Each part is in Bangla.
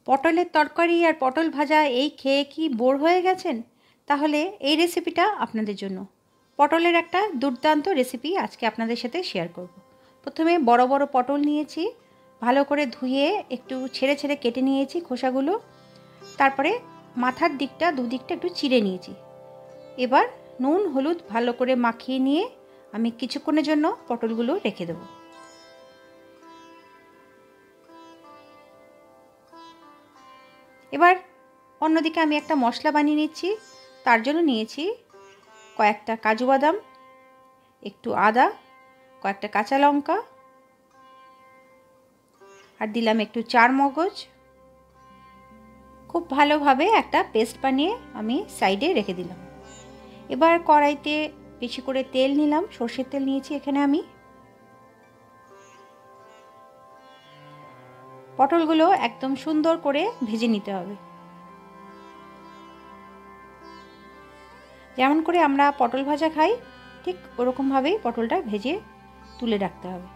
পটলের তরকারি আর পটল ভাজা এই খেয়ে কি বোর হয়ে গেছেন? তাহলে এই রেসিপিটা আপনাদের জন্য। পটলের একটা দুর্দান্ত রেসিপি আজকে আপনাদের সাথে শেয়ার করব। প্রথমে বড় বড় পটল নিয়েছি, ভালো করে ধুয়ে একটু ছেড়ে ছেড়ে কেটে নিয়েছি খোসাগুলো। তারপরে মাথার দিকটা দুদিকটা একটু চিড়ে নিয়েছি। এবার নুন হলুদ ভালো করে মাখিয়ে নিয়ে আমি কিছুক্ষণের জন্য পটলগুলো রেখে দেবো। এবার অন্যদিকে আমি একটা মশলা বানিয়ে নিচ্ছি। তার জন্য নিয়েছি কয়েকটা কাজু বাদাম, একটু আদা, কয়েকটা কাঁচা লঙ্কা, আর দিলাম একটু চার মগজ। খুব ভালোভাবে একটা পেস্ট বানিয়ে আমি সাইডে রেখে দিলাম। এবার কড়াইতে বেশি করে তেল নিলাম, সর্ষের তেল নিয়েছি এখানে আমি। পটলগুলো একদম সুন্দর করে ভেজে নিতে হবে। যেমন করে আমরা পটল ভাজা খাই ঠিক ওরকমভাবেই পটলটা ভেজে তুলে রাখতে হবে।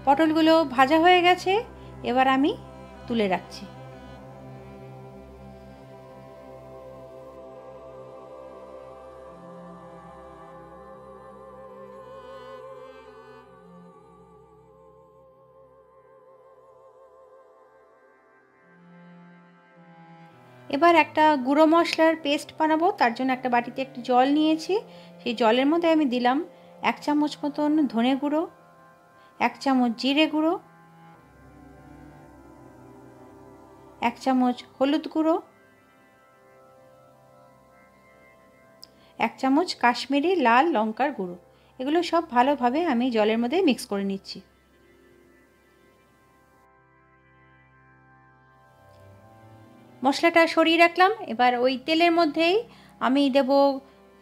পটলগুলো ভাজা হয়ে গেছে, এবার আমি তুলে রাখছি। এবার একটা গুঁড়ো মশলার পেস্ট বানাবো। তার জন্য একটা বাটিতে একটু জল নিয়েছি। সেই জলের মধ্যে আমি দিলাম 1 চামচ মতন ধনে গুঁড়ো, 1 চামচ জিরে গুঁড়ো, 1 চামচ হলুদ গুঁড়ো, 1 চামচ কাশ্মীরি লাল লঙ্কার গুঁড়ো। এগুলো সব ভালোভাবে আমি জলের মধ্যে মিক্স করে নিচ্ছি। মশলাটা সরিয়ে রাখলাম। এবার ওই তেলের মধ্যেই আমি দেব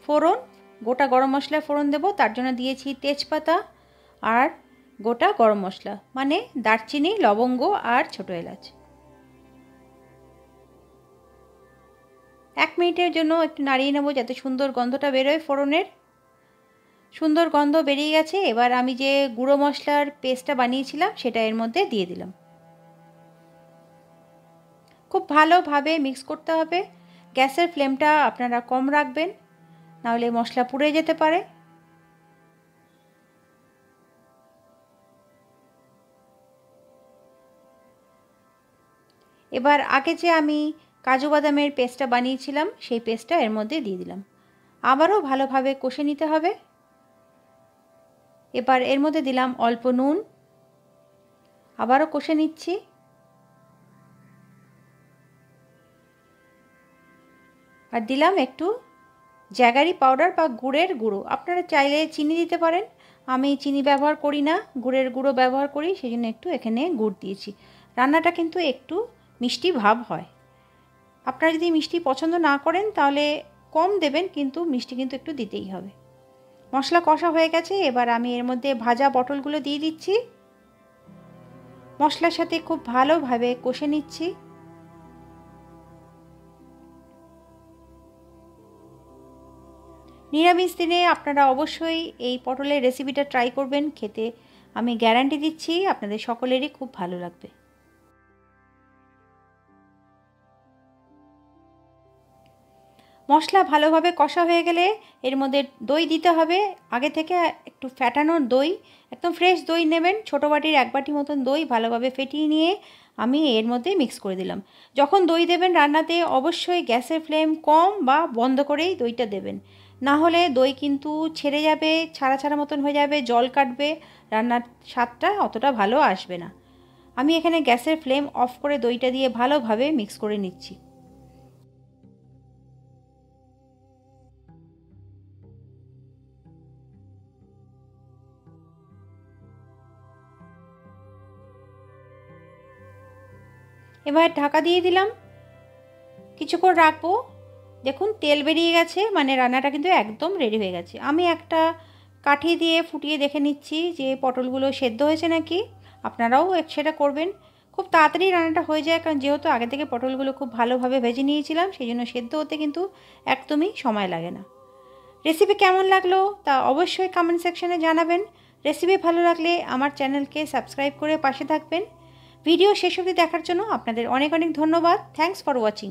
ফোড়ন, গোটা গরম মশলা ফোড়ন দেব। তার জন্য দিয়েছি তেজপাতা আর গোটা গরম মশলা, মানে দারচিনি, লবঙ্গ আর ছোটো এলাচ। 1 মিনিটের জন্য একটু নাড়িয়ে নেব যাতে সুন্দর গন্ধটা বেরোয় ফোড়নের। সুন্দর গন্ধ বেরিয়ে গেছে। এবার আমি যে গুঁড়ো মশলার পেস্টটা বানিয়েছিলাম সেটা এর মধ্যে দিয়ে দিলাম। খুব ভালোভাবে মিক্স করতে হবে। গ্যাসের ফ্লেমটা আপনারা কম রাখবেন, নাহলে মশলা পুড়ে যেতে পারে। এবার আগে যে আমি কাজু বাদামের পেস্টটা বানিয়েছিলাম সেই পেস্টটা এর মধ্যে দিয়ে দিলাম। আবারও ভালোভাবে কষে নিতে হবে। এবার এর মধ্যে দিলাম অল্প নুন, আবারও কষে নিচ্ছি। আর দিলাম একটু জ্যাগারি পাউডার বা গুড়ের গুঁড়ো। আপনারা চাইলে চিনি দিতে পারেন, আমি চিনি ব্যবহার করি না, গুড়ের গুঁড়ো ব্যবহার করি, সেই জন্য একটু এখানে গুড় দিয়েছি। রান্নাটা কিন্তু একটু মিষ্টি ভাব হয়। আপনারা যদি মিষ্টি পছন্দ না করেন তাহলে কম দেবেন, কিন্তু মিষ্টি কিন্তু একটু দিতেই হবে। মশলা কষা হয়ে গেছে। এবার আমি এর মধ্যে ভাজা পটলগুলো দিয়ে দিচ্ছি। মশলার সাথে খুব ভালোভাবে কষে নিচ্ছি। নিরামিষ দিনে আপনারা অবশ্যই এই পটলের রেসিপিটা ট্রাই করবেন। খেতে আমি গ্যারান্টি দিচ্ছি আপনাদের সকলেরই খুব ভালো লাগবে। মশলা ভালোভাবে কষা হয়ে গেলে এর মধ্যে দই দিতে হবে। আগে থেকে একটু ফ্যাটানো দই, একদম ফ্রেশ দই নেবেন। ছোটো বাটির 1 বাটি মতন দই ভালোভাবে ফেটিয়ে নিয়ে আমি এর মধ্যে মিক্স করে দিলাম। যখন দই দেবেন রান্নাতে অবশ্যই গ্যাসের ফ্লেম কম বা বন্ধ করেই দইটা দেবেন, না হলে দই কিন্তু ছেড়ে যাবে, ছাড়া ছাড়া মতন হয়ে যাবে, জল কাটবে, রান্নার স্বাদটা অতটা ভালো আসবে না। আমি এখানে গ্যাসের ফ্লেম অফ করে দইটা দিয়ে ভালোভাবে মিক্স করে নিচ্ছি। এবার ঢাকা দিয়ে দিলাম, কিছুক্ষণ রাখবো। দেখুন তেল বেরিয়ে গেছে, মানে রান্নাটা কিন্তু একদম রেডি হয়ে গেছে। আমি একটা কাঠি দিয়ে ফুটিয়ে দেখে নিচ্ছি যে পটলগুলো সেদ্ধ হয়েছে নাকি। আপনারাও সেটা করবেন। খুব তাড়াতাড়ি রান্নাটা হয়ে যায়, কারণ যেহেতু আগে থেকে পটলগুলো খুব ভালোভাবে ভেজে নিয়েছিলাম, সেই জন্য সেদ্ধ হতে কিন্তু একদমই সময় লাগে না। রেসিপি কেমন লাগলো তা অবশ্যই কমেন্ট সেকশনে জানাবেন। রেসিপি ভালো লাগলে আমার চ্যানেলকে সাবস্ক্রাইব করে পাশে থাকবেন। ভিডিও শেষ অবধি দেখার জন্য আপনাদের অনেক অনেক ধন্যবাদ। Thanks for watching.